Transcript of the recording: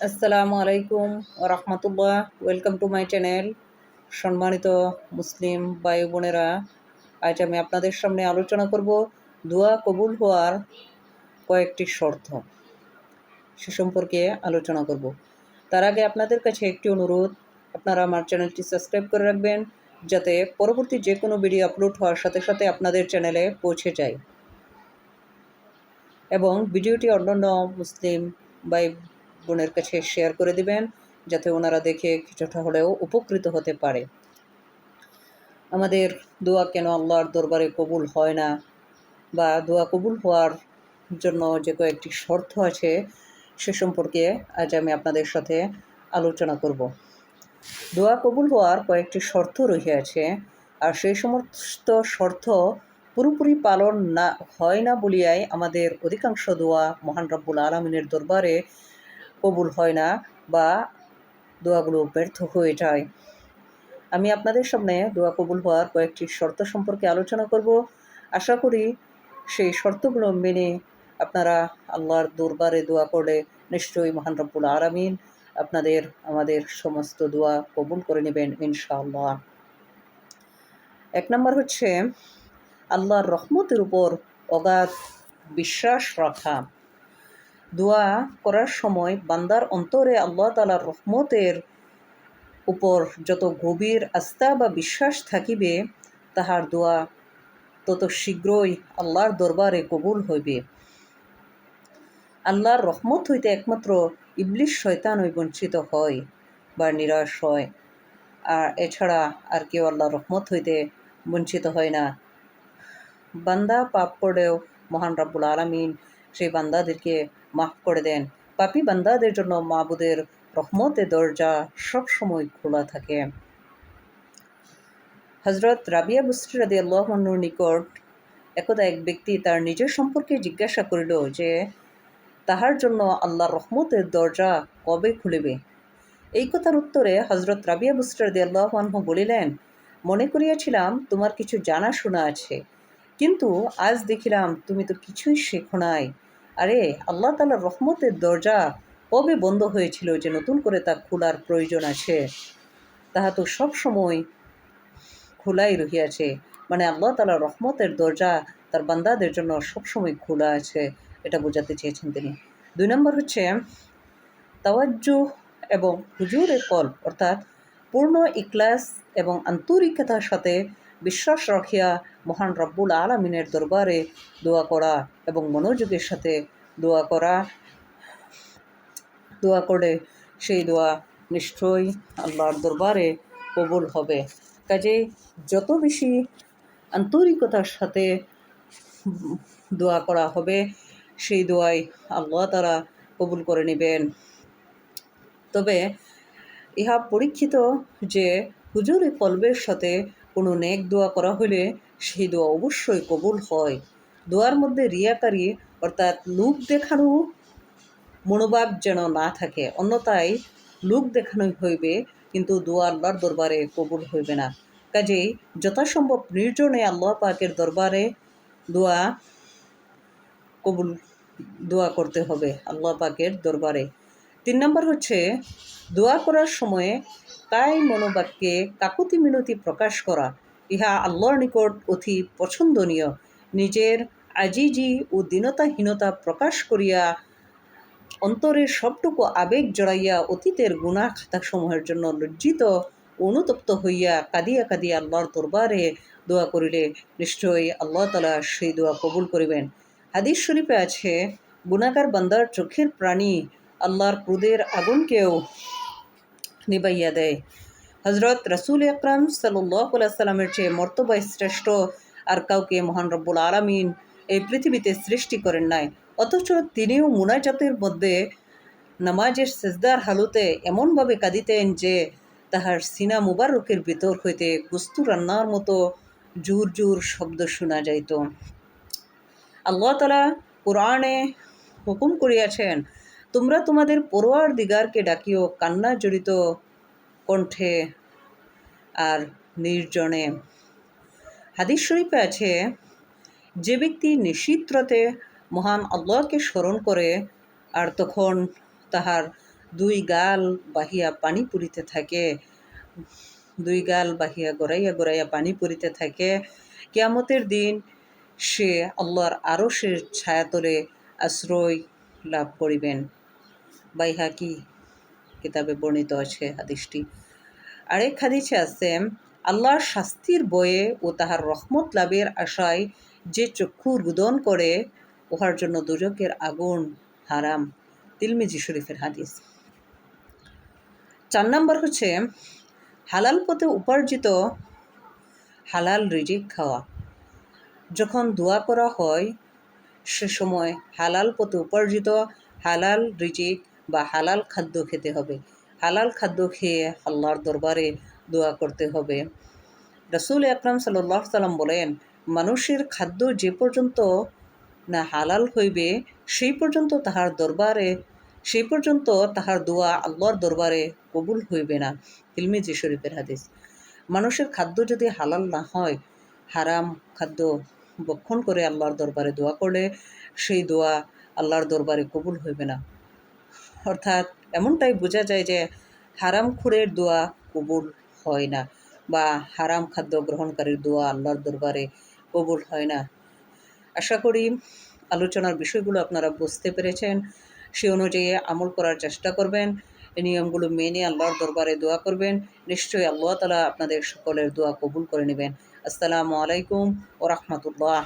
আসসালামু আলাইকুম রহমতুল্লাহ। Welcome to my channel. সম্মানিত মুসলিম ভাই বোনেরা, আজ আমি আপনাদের সামনে আলোচনা করব দোয়া কবুল হওয়ার কয়েকটি শর্ত, সে সম্পর্কে আলোচনা করব। তার আগে আপনাদের কাছে একটি অনুরোধ, আপনারা আমার চ্যানেলটি সাবস্ক্রাইব করে রাখবেন, যাতে পরবর্তী যে কোনো ভিডিও আপলোড হওয়ার সাথে সাথে আপনাদের চ্যানেলে পৌঁছে যায়, এবং ভিডিওটি অন্যান্য মুসলিম ভাই বোনের কাছে শেয়ার করে দিবেন, যাতে ওনারা দেখে কিছুটা হলেও উপকৃত হতে পারে। আমাদের দোয়া কেন আল্লাহর দরবারে কবুল হয় না, বা দোয়া কবুল হওয়ার জন্য যে কয়েকটি শর্ত আছে সে সম্পর্কে আজ আমি আপনাদের সাথে আলোচনা করব। দোয়া কবুল হওয়ার কয়েকটি শর্ত রহিয়াছে, আর সেই সমস্ত শর্ত পুরোপুরি পালন না হয় না বলিয়াই আমাদের অধিকাংশ দোয়া মহান রব্বুল আলমিনের দরবারে কবুল হয় না, বা দোয়াগুলো ব্যর্থ হয়ে যায়। আমি আপনাদের সামনে দোয়া কবুল হওয়ার কয়েকটি শর্ত সম্পর্কে আলোচনা করব। আশা করি সেই শর্তগুলো মেনে আপনারা আল্লাহর দরবারে দোয়া করলে নিশ্চয়ই মহান রব্বুল আলামিন আমাদের সমস্ত দোয়া কবুল করে নেবেন ইনশাআল্লাহ। 1 নম্বর হচ্ছে আল্লাহর রহমতের উপর অগাধ বিশ্বাস রাখা। দোয়া করার সময় বান্দার অন্তরে আল্লাহ তাআলার রহমতের উপর যত গভীর আস্থা বা বিশ্বাস থাকিবে, তাহার দোয়া তত শীঘ্রই আল্লাহর দরবারে কবুল হইবে। আল্লাহর রহমত হইতে একমাত্র ইবলিস শয়তানই বঞ্চিত হয় বা নিরাশ হয়, আর এছাড়া আর কেউ আল্লাহর রহমত হইতে বঞ্চিত হয় না। বান্দা পাপ করলেও মহান রব্বুল আলামিন সেই বান্দাদেরকে মাফ করে দেন। পাপী বান্দাদের জন্য মাবুদের রহমতের দরজা সবসময় খোলা থাকে। হযরত রাবিয়া বুসরি রাদিয়াল্লাহু আনহুর নিকট একদা এক ব্যক্তি তার নিজের সম্পর্কে জিজ্ঞাসা করিল যে তাহার জন্য আল্লাহর রহমতের দরজা কবে খুলিবে। এই কথার উত্তরে হযরত রাবিয়া বুসরি রাদিয়াল্লাহু আনহু বলিলেন, মনে করিয়াছিলাম তোমার কিছু জানাশোনা আছে, কিন্তু আজ দেখিলাম তুমি তো কিছুই শেখো নাই। আরে, আল্লাহ তাআলার রহমতের দরজা কবে বন্ধ হয়েছিল যে নতুন করে তা খোলার প্রয়োজন আছে? তাহা তো সব সময় খোলাই রহিয়াছে। মানে আল্লাহ তাআলার রহমতের দরজা তার বান্দাদের জন্য সবসময় খোলা আছে, এটা বোঝাতে চেয়েছেন তিনি। 2 নম্বর হচ্ছে তাওয়াজ্জুহ এবং হুজুরে কলব, অর্থাৎ পূর্ণ ইখলাস এবং আন্তরিকতার সাথে বিশ্বাস রাখিয়া মহান রব্বুল আলামিনের দরবারে দোয়া করা এবং মনোযোগের সাথে দোয়া করে সেই দোয়া নিশ্চয়ই আল্লাহর দরবারে কবুল হবে। কাজেই যত বেশি আন্তরিকতার সাথে দোয়া করা হবে, সেই দোয়াই আল্লাহ তাআলা কবুল করে নেবেন। তবে ইহা পরীক্ষিত যে হুজুরে কলবের সাথে কোনো নেক দোয়া করা হলে সেই দোয়া অবশ্যই কবুল হয়। দোয়ার মধ্যে রিয়াকারি, অর্থাৎ লোক দেখানো মনোভাব যেন না থাকে, অন্যথায় লোক দেখানোই হইবে, কিন্তু দোয়া আল্লাহর দরবারে কবুল হইবে না। কাজেই যথাসম্ভব নির্জনে আল্লাহ পাকের দরবারে দোয়া কবুল দোয়া করতে হবে আল্লাহ পাকের দরবারে। 3 নম্বর হচ্ছে দোয়া করার সময়ে তাই মনোবাক্যে কাকুতি মিনতি প্রকাশ করা। ইহা আল্লাহর নিকট অতি পছন্দনীয়। নিজের আজিজি ও দীনতাহীনতা প্রকাশ করিয়া অন্তরের সবটুকু আবেগ জড়াইয়া অতীতের গুনাহ খাতাসমূহের জন্য লজ্জিত অনুতপ্ত হইয়া কাঁদিয়া কাঁদিয়া আল্লাহর দরবারে দোয়া করিলে নিশ্চয়ই আল্লাহ তাআলা সেই দোয়া কবুল করিবেন। হাদিস শরীফে আছে, গুনাহগার বান্দার চোখের প্রাণী আল্লাহর ক্রোধের আগুনকেও নিবাইয়া দেয়। হযরত রাসূল আকরাম সাল্লাল্লাহু আলাইহি সাল্লামের চেয়ে মর্তবায় শ্রেষ্ঠ আর কাউকে মহান রব্বুল আলামিন এই পৃথিবীতে সৃষ্টি করেন নাই, অথচ তিনিও মুনাজাতের মধ্যে নামাজের সিজদার হালতে এমনভাবে কাঁদিতেন যে তাহার সিনা মুবারকের ভিতর হইতে গোস্ত রান্নার মতো জোর জোর শব্দ শোনা যাইত। আল্লাহ তাআলা কুরআনে হুকুম করিয়াছেন, তোমরা তোমাদের পরওয়ারদিগারকে ডাকিও কান্না জড়িত কণ্ঠে আর নির্জনে। হাদিস শরীফে আছে, যে ব্যক্তি নিশীথ রাতে মহান আল্লাহকে স্মরণ করে আর তখন তাহার দুই গাল বাহিয়া পানি পড়িতে থাকে, দুই গাল বাহিয়া গড়াইয়া গড়াইয়া পানি পড়িতে থাকে। কিয়ামতের দিন সে আল্লাহর আরশের ছায়াতলে আশ্রয় লাভ করিবেন। বাইহাকি কিতাবে বর্ণিত আছে হাদিসটি। আরেক হাদিসে আছে, আল্লাহর শাস্তির বয়ে ও তাহার রহমত লাভের আশায় যে চক্ষু রোদন করে, উহার জন্য দোজখের আগুন হারাম। তিরমিজি শরীফের হাদিস। 4 নম্বর হচ্ছে হালাল পথে উপার্জিত হালাল রিজিক খাওয়া। যখন দোয়া করা হয় সে সময় হালাল পথে উপার্জিত হালাল রিজিক বা হালাল খাদ্য খেতে হবে। হালাল খাদ্য খেয়ে আল্লাহর দরবারে দোয়া করতে হবে। রাসূল আকরাম সাল্লাল্লাহু আলাইহি সাল্লাম বলেন, মানুষের খাদ্য যে পর্যন্ত না হালাল হইবে সেই পর্যন্ত তাহার দোয়া আল্লাহর দরবারে কবুল হইবে না। তিরমিজি শরীফের হাদিস। মানুষের খাদ্য যদি হালাল না হয়, হারাম খাদ্য ভক্ষণ করে আল্লাহর দরবারে দোয়া করলে সেই দোয়া আল্লাহর দরবারে কবুল হইবে না। অর্থাৎ এমনটাই বোঝা যায় যে হারামখোরের দোয়া কবুল হয় না, বা হারাম খাদ্য গ্রহণকারীর দোয়া আল্লাহর দরবারে কবুল হয় না। আশা করি আলোচনার বিষয়গুলো আপনারা বুঝতে পেরেছেন। সে অনুযায়ী আমল করার চেষ্টা করবেন। এই নিয়মগুলো মেনে আল্লাহর দরবারে দোয়া করবেন। নিশ্চয়ই আল্লাহ তাআলা আপনাদের সকলের দোয়া কবুল করে নেবেন। আসসালামু আলাইকুম ওয়া রাহমাতুল্লাহ।